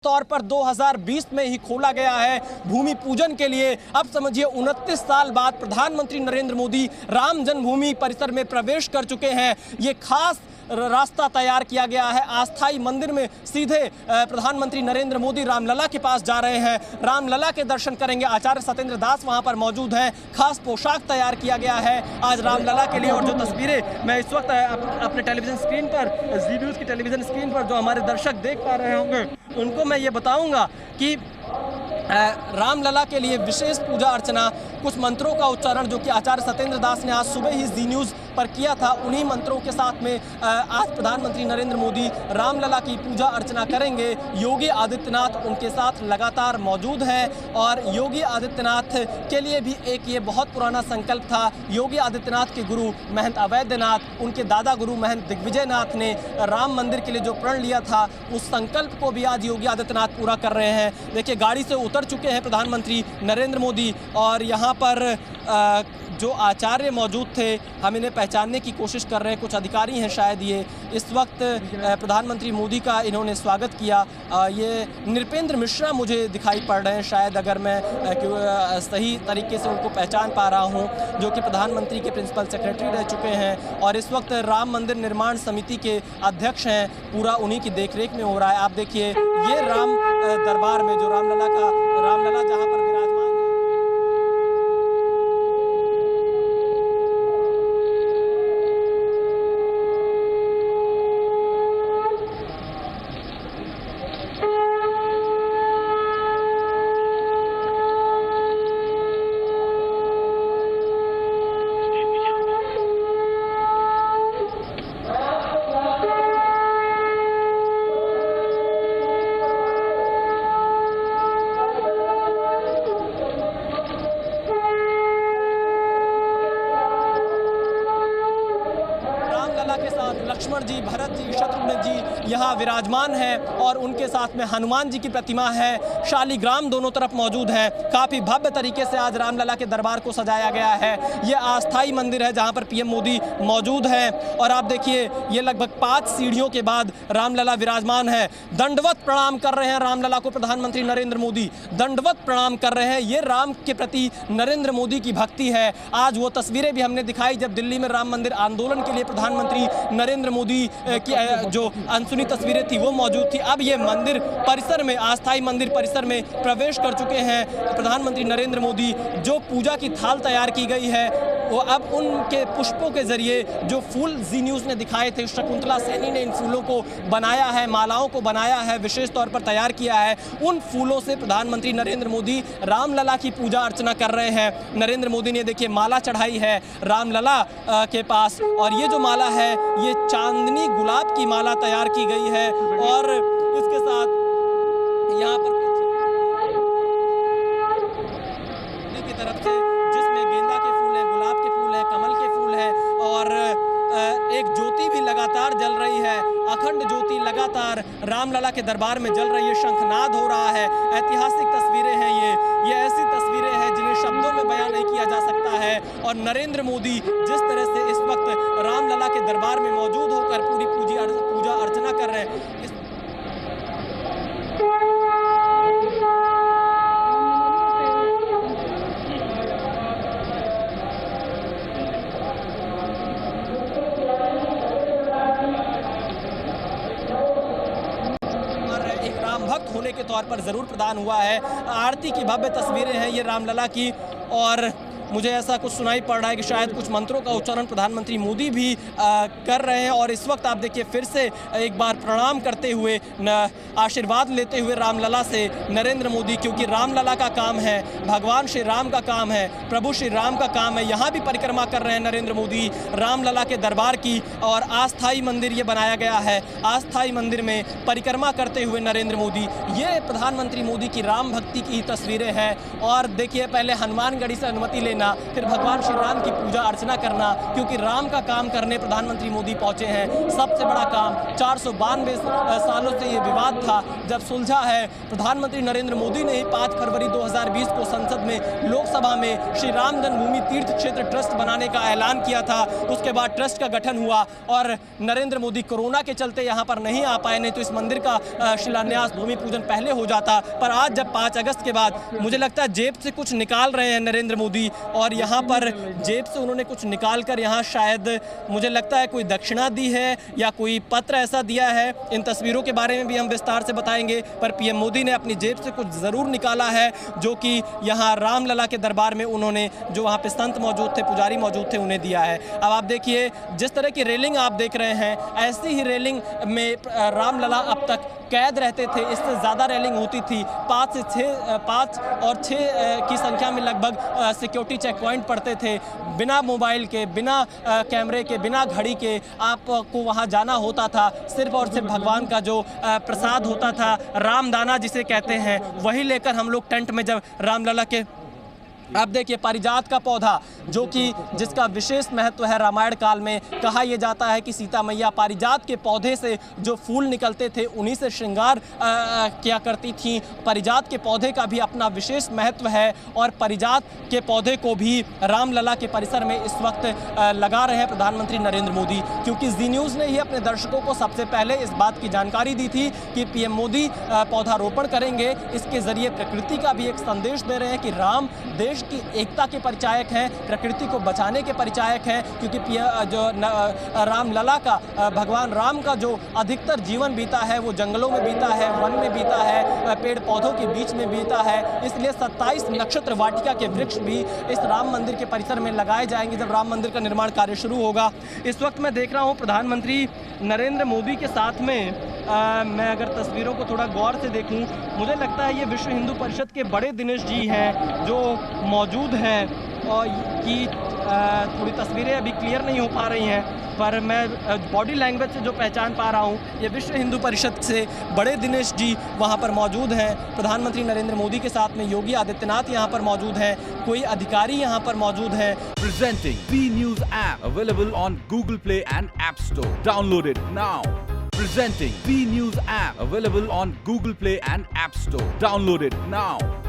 तौर पर 2020 में ही खोला गया है भूमि पूजन के लिए। अब समझिए 29 साल बाद प्रधानमंत्री नरेंद्र मोदी राम जन्मभूमि परिसर में प्रवेश कर चुके हैं। ये खास रास्ता तैयार किया गया है। अस्थाई मंदिर में सीधे प्रधानमंत्री नरेंद्र मोदी रामलला के पास जा रहे हैं, रामलला के दर्शन करेंगे। आचार्य सत्येंद्र दास वहां पर मौजूद हैं। खास पोशाक तैयार किया गया है आज रामलला के लिए। और जो तस्वीरें मैं इस वक्त अपने टेलीविजन स्क्रीन पर, जी न्यूज़ की टेलीविजन स्क्रीन पर जो हमारे दर्शक देख पा रहे होंगे, उनको मैं ये बताऊंगा कि रामलला के लिए विशेष पूजा अर्चना, कुछ मंत्रों का उच्चारण जो कि आचार्य सत्येंद्र दास ने आज सुबह ही जी न्यूज़ पर किया था, उन्हीं मंत्रों के साथ में आज प्रधानमंत्री नरेंद्र मोदी रामलला की पूजा अर्चना करेंगे। योगी आदित्यनाथ उनके साथ लगातार मौजूद हैं और योगी आदित्यनाथ के लिए भी एक ये बहुत पुराना संकल्प था। योगी आदित्यनाथ के गुरु महंत अवैधनाथ, उनके दादा गुरु महंत दिग्विजयनाथ ने राम मंदिर के लिए जो प्रण लिया था, उस संकल्प को भी आज योगी आदित्यनाथ पूरा कर रहे हैं। देखिए, गाड़ी से उतर चुके हैं प्रधानमंत्री नरेंद्र मोदी और यहाँ पर जो आचार्य मौजूद थे, हम इन्हें पहचानने की कोशिश कर रहे हैं। कुछ अधिकारी हैं शायद ये। इस वक्त प्रधानमंत्री मोदी का इन्होंने स्वागत किया। ये नृपेंद्र मिश्रा मुझे दिखाई पड़ रहे हैं शायद, अगर मैं सही तरीके से उनको पहचान पा रहा हूं, जो कि प्रधानमंत्री के प्रिंसिपल सेक्रेटरी रह चुके हैं और इस वक्त राम मंदिर निर्माण समिति के अध्यक्ष हैं। पूरा उन्हीं की देखरेख में हो रहा है। आप देखिए, ये राम दरबार में जो रामलला जहाँ पर विराजमान है। के साथ लक्ष्मण जी, भरत जी, शत्रुघ्न जी यहाँ विराजमान हैं और उनके साथ में हनुमान जी की प्रतिमा है। शालिग्राम दोनों तरफ मौजूद है। काफ़ी भव्य तरीके से आज रामलला के दरबार को सजाया गया है। ये अस्थाई मंदिर है जहाँ पर पीएम मोदी मौजूद हैं और आप देखिए, ये लगभग 5 सीढ़ियों के बाद रामलला विराजमान है। दंडवत प्रणाम कर रहे हैं रामलला को प्रधानमंत्री नरेंद्र मोदी, दंडवत प्रणाम कर रहे हैं। ये राम के प्रति नरेंद्र मोदी की भक्ति है। आज वो तस्वीरें भी हमने दिखाई जब दिल्ली में राम मंदिर आंदोलन के लिए प्रधानमंत्री नरेंद्र मोदी की जो अनसुनी तस्वीरें थी वो मौजूद थी। अब ये मंदिर परिसर में, अस्थाई मंदिर परिसर में प्रवेश कर चुके हैं प्रधानमंत्री नरेंद्र मोदी। जो पूजा की थाल तैयार की गई है, वो अब उनके पुष्पों के जरिए, जो फूल जी न्यूज़ ने दिखाए थे, शकुंतला सैनी ने इन फूलों को बनाया है, मालाओं को बनाया है, विशेष तौर पर तैयार किया है। उन फूलों से प्रधानमंत्री नरेंद्र मोदी रामलला की पूजा अर्चना कर रहे हैं। नरेंद्र मोदी ने देखिए माला चढ़ाई है रामलला के पास और ये जो माला है, ये चांदनी गुलाब की माला तैयार की गई है और इसके साथ यहाँ पर की तरफ से जिसमें गेंदा के फूल हैं, गुलाब के फूल हैं, कमल के फूल हैं और एक ज्योति भी लगातार जल रही है। अखंड ज्योति लगातार रामलला के दरबार में जल रही है। शंखनाद हो रहा है। ऐतिहासिक तस्वीरें हैं ये ऐसी तस्वीरें हैं जिन्हें शब्दों में बयान नहीं किया जा सकता है। और नरेंद्र मोदी जिस तरह से इस वक्त रामलला के दरबार में मौजूद होकर पूरी पूजा अर्चना कर रहे हैं। भक्त होने के तौर पर ज़रूर प्रदान हुआ है। आरती की भव्य तस्वीरें हैं ये रामलला की और मुझे ऐसा कुछ सुनाई पड़ रहा है कि शायद कुछ मंत्रों का उच्चारण प्रधानमंत्री मोदी भी कर रहे हैं। और इस वक्त आप देखिए, फिर से एक बार प्रणाम करते हुए, आशीर्वाद लेते हुए रामलला से नरेंद्र मोदी, क्योंकि रामलला का काम है, भगवान श्री राम का काम है, प्रभु श्री राम का काम है। यहाँ भी परिक्रमा कर रहे हैं नरेंद्र मोदी रामलला के दरबार की और अस्थाई मंदिर ये बनाया गया है। अस्थाई मंदिर में परिक्रमा करते हुए नरेंद्र मोदी, ये प्रधानमंत्री मोदी की राम भक्ति की तस्वीरें हैं। और देखिए, पहले हनुमानगढ़ी से अनुमति लेने देना, फिर भगवान श्री राम की पूजा अर्चना करना, क्योंकि राम का काम करने प्रधानमंत्री मोदी पहुंचे हैं। सबसे बड़ा काम 492 सालों से ये विवाद था, जब सुलझा है। प्रधानमंत्री नरेंद्र मोदी ने ही 5 फरवरी 2020 को संसद में, लोकसभा में श्री राम जन्मभूमि तीर्थ क्षेत्र ट्रस्ट बनाने का ऐलान किया था। उसके बाद ट्रस्ट का गठन हुआ और नरेंद्र मोदी कोरोना के चलते यहाँ पर नहीं आ पाए, नहीं तो इस मंदिर का शिलान्यास, भूमि पूजन पहले हो जाता। पर आज जब 5 अगस्त के बाद मुझे लगता है जेब से कुछ निकाल रहे हैं नरेंद्र मोदी, और यहाँ पर जेब से उन्होंने कुछ निकाल कर यहाँ शायद मुझे लगता है कोई दक्षिणा दी है या कोई पत्र ऐसा दिया है। इन तस्वीरों के बारे में भी हम विस्तार से बताएंगे, पर पीएम मोदी ने अपनी जेब से कुछ ज़रूर निकाला है, जो कि यहाँ रामलला के दरबार में उन्होंने, जो वहाँ पे संत मौजूद थे, पुजारी मौजूद थे, उन्हें दिया है। अब आप देखिए, जिस तरह की रेलिंग आप देख रहे हैं, ऐसी ही रेलिंग में रामलला अब तक कैद रहते थे। इससे ज़्यादा रेलिंग होती थी। 5 और 6 की संख्या में लगभग सिक्योरिटी चेक पॉइंट पड़ते थे। बिना मोबाइल के, बिना कैमरे के, बिना घड़ी के आपको वहाँ जाना होता था। सिर्फ और सिर्फ भगवान का जो प्रसाद होता था, रामदाना जिसे कहते हैं, वही लेकर हम लोग टेंट में जब रामलला के, आप देखिए पारिजात का पौधा, जो कि जिसका विशेष महत्व है, रामायण काल में कहा यह जाता है कि सीता मैया पारिजात के पौधे से जो फूल निकलते थे उन्हीं से श्रृंगार किया करती थी। पारिजात के पौधे का भी अपना विशेष महत्व है और पारिजात के पौधे को भी रामलला के परिसर में इस वक्त लगा रहे हैं प्रधानमंत्री नरेंद्र मोदी, क्योंकि जी न्यूज़ ने ही अपने दर्शकों को सबसे पहले इस बात की जानकारी दी थी कि पीएम मोदी पौधारोपण करेंगे। इसके जरिए प्रकृति का भी एक संदेश दे रहे हैं कि राम देश की एकता के परिचायक हैं, प्रकृति को बचाने के परिचायक हैं, क्योंकि जो रामलला का, भगवान राम का जो अधिकतर जीवन बीता है वो जंगलों में बीता है, वन में बीता है, पेड़ पौधों के बीच में बीता है। इसलिए 27 नक्षत्र वाटिका के वृक्ष भी इस राम मंदिर के परिसर में लगाए जाएंगे जब राम मंदिर का निर्माण कार्य शुरू होगा। इस वक्त मैं देख रहा हूँ प्रधानमंत्री नरेंद्र मोदी के साथ में मैं अगर तस्वीरों को थोड़ा गौर से देखूं, मुझे लगता है ये विश्व हिंदू परिषद के बड़े दिनेश जी हैं जो मौजूद हैं, और की थोड़ी तस्वीरें अभी क्लियर नहीं हो पा रही हैं, पर मैं बॉडी लैंग्वेज से जो पहचान पा रहा हूँ, ये विश्व हिंदू परिषद से बड़े दिनेश जी वहाँ पर मौजूद हैं। प्रधानमंत्री नरेंद्र मोदी के साथ में योगी आदित्यनाथ यहाँ पर मौजूद हैं, कोई अधिकारी यहाँ पर मौजूद हैं। Presenting V News app available on Google Play and App Store. Download it now. Presenting V News app available on Google Play and App Store. Download it now.